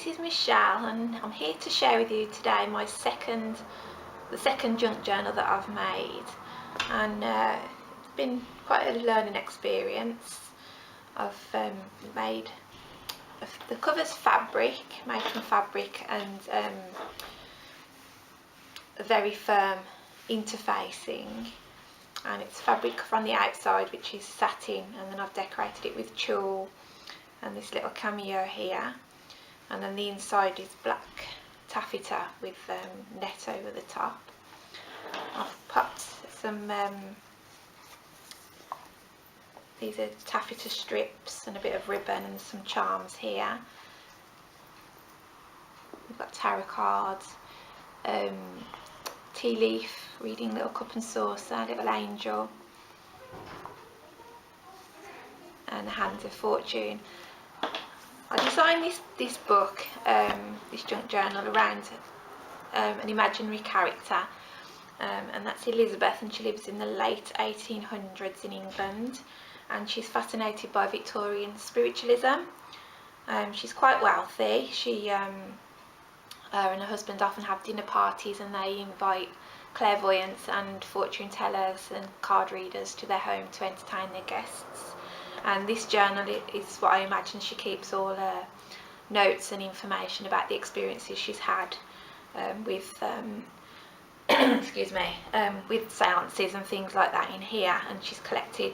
this is Michelle and I'm here to share with you today the second junk journal that I've made, and it's been quite a learning experience. I've made the cover's made from fabric and a very firm interfacing, and it's fabric from the outside which is satin, and then I've decorated it with tulle and this little cameo here, and then the inside is black taffeta with net over the top. I've popped some these are taffeta strips and a bit of ribbon and some charms here. We've got tarot cards, tea leaf, reading little cup and saucer, little angel, and the Hands of Fortune. I designed this book, this junk journal, around an imaginary character, and that's Elizabeth, and she lives in the late 1800s in England, and she's fascinated by Victorian spiritualism. She's quite wealthy. She her and her husband often have dinner parties, and they invite clairvoyants and fortune tellers and card readers to their home to entertain their guests. And this journal is what I imagine she keeps all her notes and information about the experiences she's had with excuse me, with seances and things like that in here, and she's collected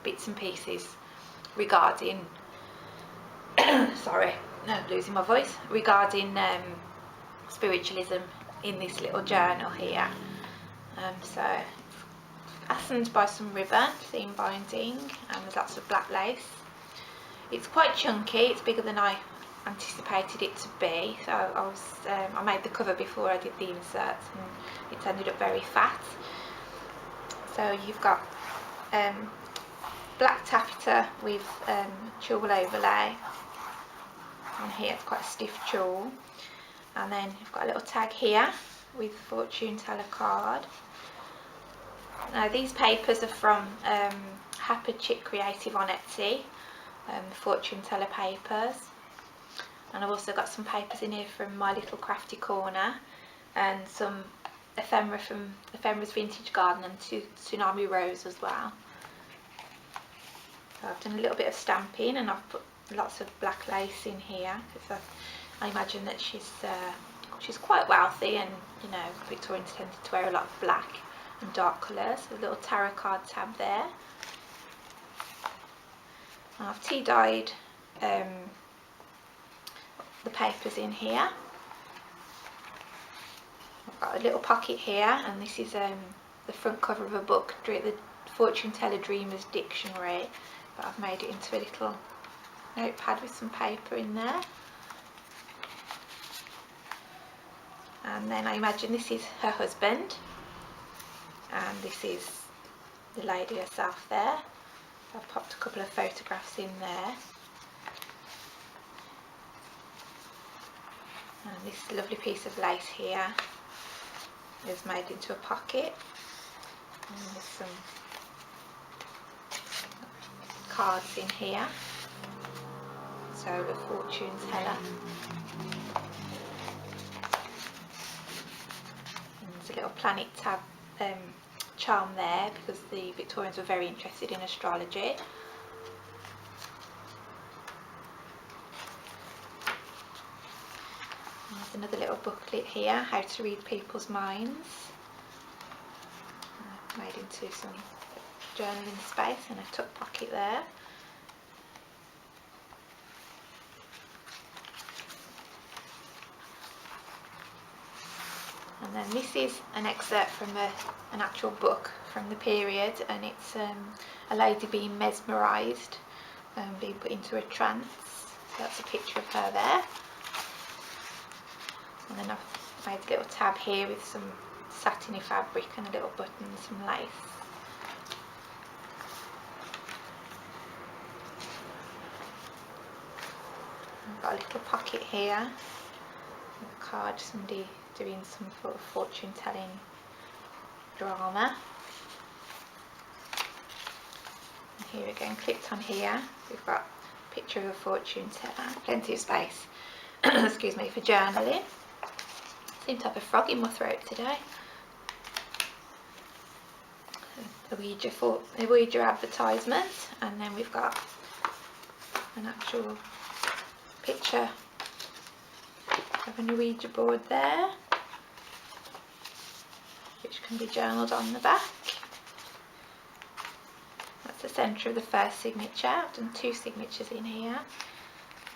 bits and pieces regarding sorry, no, losing my voice, regarding spiritualism in this little journal here. So fastened by some ribbon, seam binding, and there's lots of black lace. It's quite chunky, it's bigger than I anticipated it to be, so I made the cover before I did the inserts, and it's ended up very fat. So you've got black taffeta with tulle overlay on here. It's quite a stiff tulle, and then you've got a little tag here with fortune teller card. Now these papers are from Happy Chick Creative on Etsy, fortune teller papers, and I've also got some papers in here from My Little Crafty Corner, and some ephemera from Ephemera's Vintage Garden and Tsunami Rose as well. So I've done a little bit of stamping, and I've put lots of black lace in here because I imagine that she's quite wealthy, and you know, Victorians tended to wear a lot of black and dark colours. A little tarot card tab there. And I've tea dyed the papers in here. I've got a little pocket here, and this is the front cover of a book, the Fortune Teller Dreamer's Dictionary, but I've made it into a little notepad with some paper in there. And then I imagine this is her husband, and this is the lady herself there. I've popped a couple of photographs in there. And this lovely piece of lace here is made into a pocket, and there's some cards in here. So the fortune teller, and there's a little planet tab charm there because the Victorians were very interested in astrology. There's another little booklet here, How to Read People's Minds, made into some journaling space, and a tuck pocket there. And then this is an excerpt from an actual book from the period, and it's a lady being mesmerised, being put into a trance. So that's a picture of her there. And then I've made a little tab here with some satiny fabric and a little button and some lace. I've got a little pocket here, a card, somebody doing some sort of fortune telling drama. And here again, clicked on here, we've got a picture of a fortune teller, plenty of space. excuse me, for journaling. I seem to have a frog in my throat today. A Ouija advertisement, and then we've got an actual picture of an Ouija board there, which can be journaled on the back. That's the centre of the first signature. I've done 2 signatures in here,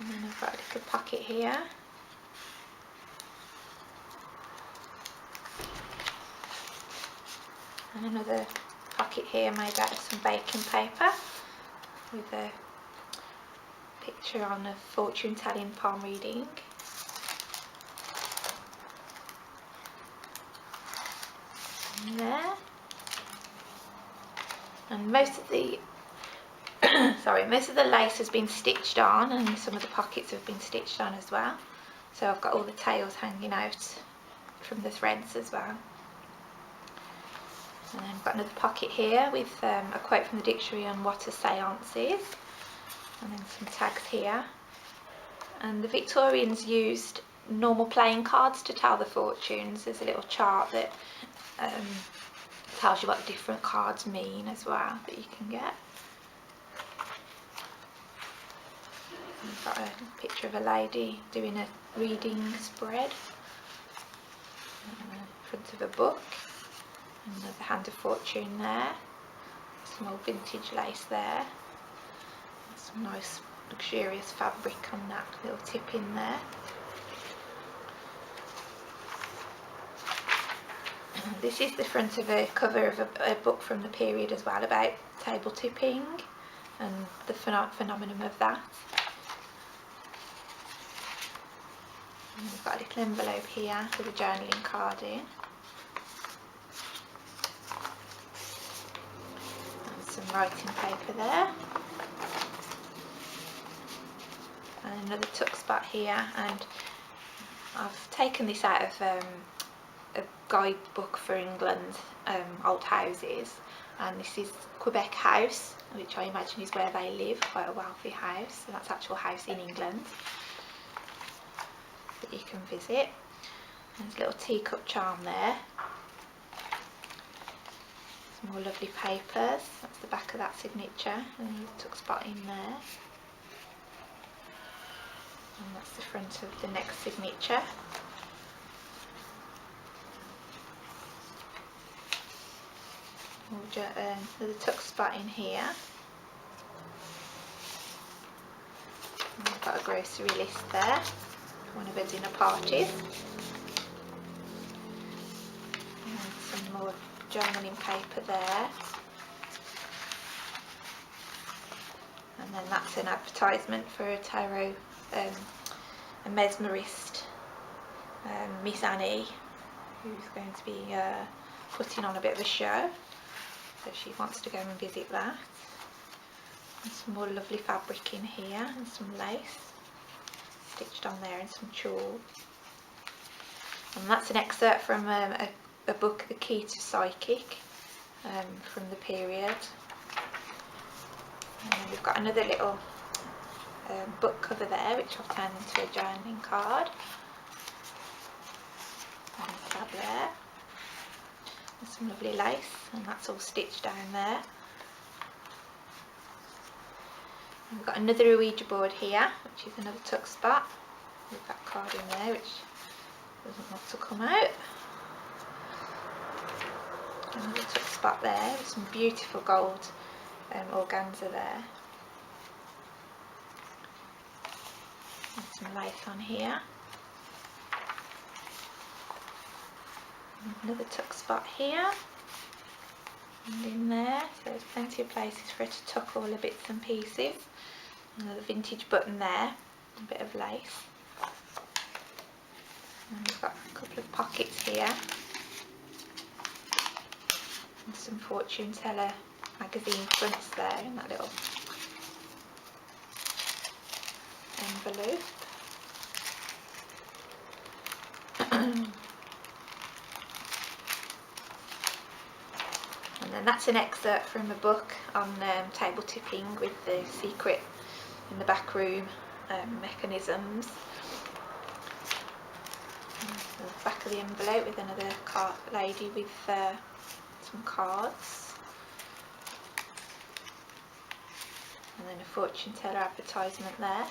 and then I've got a little pocket here. And another pocket here made out of some baking paper with a picture on a fortune telling palm reading. And there. And most of the most of the lace has been stitched on, and some of the pockets have been stitched on as well. So I've got all the tails hanging out from the threads as well. And then I've got another pocket here with a quote from the dictionary on what a séance is, and then some tags here. And the Victorians used normal playing cards to tell the fortunes. There's a little chart that tells you what the different cards mean as well, that you can get. I've got a picture of a lady doing a reading spread in front of a book. Another hand of fortune there, some old vintage lace there, some nice luxurious fabric on that little tip in there. And this is the front of a cover of a book from the period as well, about table tipping and the phenomenon of that. And we've got a little envelope here with a journaling card in. Some writing paper there, and another tuck spot here. And I've taken this out of a guidebook for England, old houses, and this is Quebec House, which I imagine is where they live, quite a wealthy house, and that's an actual house in England that you can visit. There's a little teacup charm there. More lovely papers. That's the back of that signature, and you tuck spot in there. And that's the front of the next signature. There's a tuck spot in here. And we've got a grocery list there for one of our dinner parties. And some more journaling paper there, and then that's an advertisement for a tarot, a mesmerist, Miss Annie, who's going to be putting on a bit of a show, so she wants to go and visit that. And some more lovely fabric in here, and some lace stitched on there, and some tulle. And that's an excerpt from a book, The Key to Psychic, from the period. And then we've got another little book cover there, which I've turned into a journaling card. And a tab there. And some lovely lace, and that's all stitched down there. And we've got another Ouija board here, which is another tuck spot, with that card in there, which doesn't want to come out. Another tuck spot there with some beautiful gold organza there. And some lace on here. And another tuck spot here. And in there, so there's plenty of places for it to tuck all the bits and pieces. Another vintage button there, a bit of lace. And we've got a couple of pockets here. And some fortune teller magazine fronts there in that little envelope. And then that's an excerpt from a book on table tipping with the secret in the back room mechanisms. The back of the envelope with another lady with some cards, and then a fortune teller advertisement there,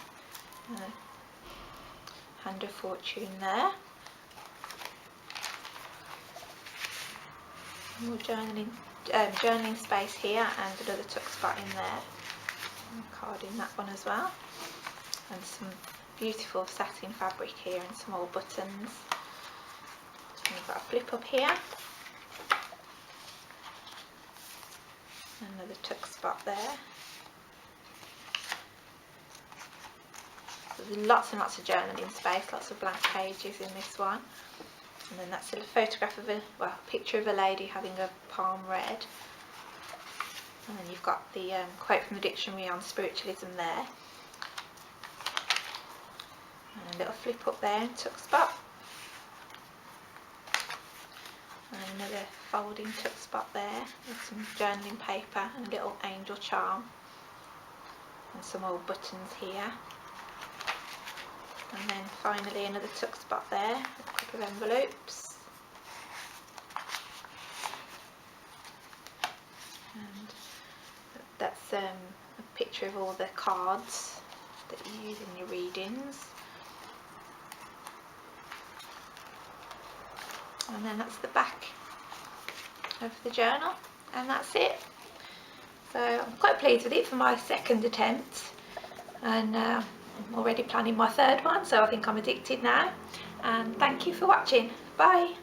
and a hand of fortune there. More journaling space here, and another tuck spot in there, and a card in that one as well, and some beautiful satin fabric here and some old buttons. And we've got a flip up here, another tuck spot there. So there's lots and lots of journaling space, lots of blank pages in this one. And then that's a photograph of a picture of a lady having a palm read. And then you've got the quote from the dictionary on spiritualism there. And a little flip up there and tuck spot. And another folding tuck spot there with some journaling paper and a little angel charm. And some old buttons here. And then finally another tuck spot there with a couple of envelopes. And that's a picture of all the cards that you use in your readings. And then that's the back of the journal, and that's it. So I'm quite pleased with it for my second attempt, and I'm already planning my third one, so I think I'm addicted now. And thank you for watching. Bye.